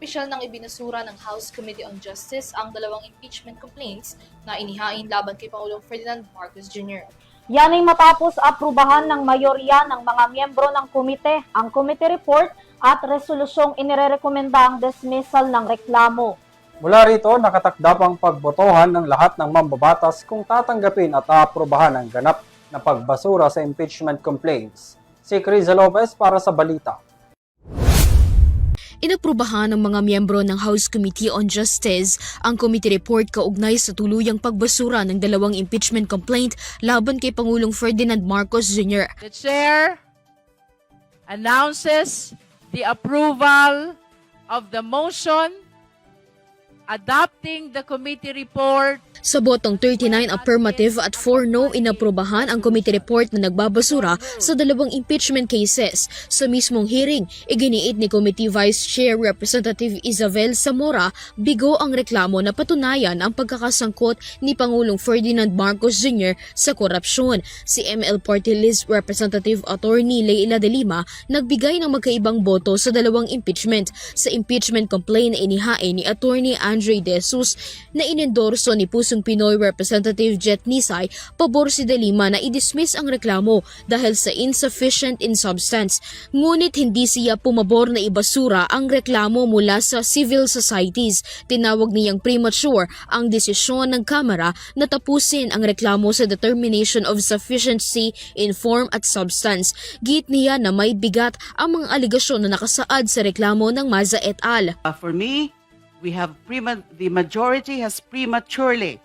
opisyal nang ibinasura ng House Committee on Justice ang dalawang impeachment complaints na inihain laban kay Pangulong Ferdinand Marcos Jr. Yan ay matapos aprubahan ng mayorya ng mga miyembro ng komite ang committee report at resolusyong inirerekomenda ang dismissal ng reklamo. Mula rito, nakatakda pang pagbotohan ng lahat ng mambabatas kung tatanggapin at aaprubahan ang ganap na pagbasura sa impeachment complaints. Si Criza Lopez para sa Balita. Inaprubahan ng mga miyembro ng House Committee on Justice ang committee report kaugnay sa tuluyang pagbasura ng dalawang impeachment complaint laban kay Pangulong Ferdinand Marcos Jr. The Chair announces the approval of the motion adopting the committee report. Sa botong 39 affirmative at 4 no, inaprubahan ang committee report na nagbabasura sa dalawang impeachment cases. Sa mismong hearing, iginiit ni Committee Vice Chair Representative Isabel Zamora bigo ang reklamo na patunayan ang pagkakasangkot ni Pangulong Ferdinand Marcos Jr. sa korupsyon. Si ML Party List Representative Attorney Leila de Lima nagbigay ng magkaibang boto sa dalawang impeachment. Sa impeachment complaint na inihain ni Attorney Andre De Jesus na inendorso ni Pusong Pinoy Representative Jet Nisay, pabor si De Lima na i-dismiss ang reklamo dahil sa insufficient in substance. Ngunit hindi siya pumabor na ibasura ang reklamo mula sa civil societies. Tinawag niyang premature ang desisyon ng Kamara na tapusin ang reklamo sa determination of sufficiency in form at substance. Giit niya na may bigat ang mga aligasyon na nakasaad sa reklamo ng Maza et al. For me, the majority has prematurely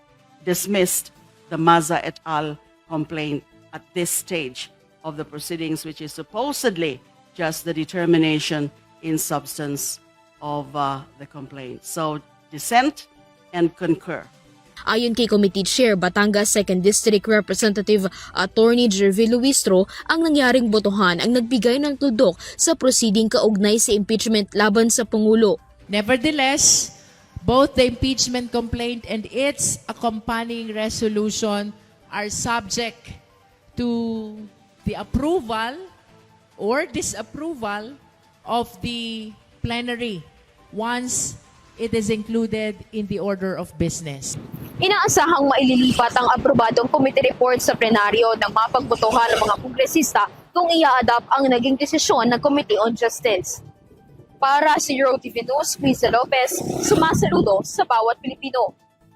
dismissed the Maza et al. Complaint at this stage of the proceedings, which is supposedly just the determination in substance of the complaint. So, dissent and concur. Ayon kay Committee Chair Batangas 2nd District Representative Attorney Jervil Luistro, ang nangyaring botohan ang nagbigay ng tuldok sa proceeding kaugnay sa impeachment laban sa Pangulo. Nevertheless, both the impeachment complaint and its accompanying resolution are subject to the approval or disapproval of the plenary once it is included in the order of business. Inaasahang maililipat ang aprobadong committee report sa plenaryo ng mapagbotohan ng mga kongresista kung i-adapt ang naging desisyon ng Committee on Justice. Para sa EuroTV News, Criza Lopez, sumasaludo sa bawat Pilipino.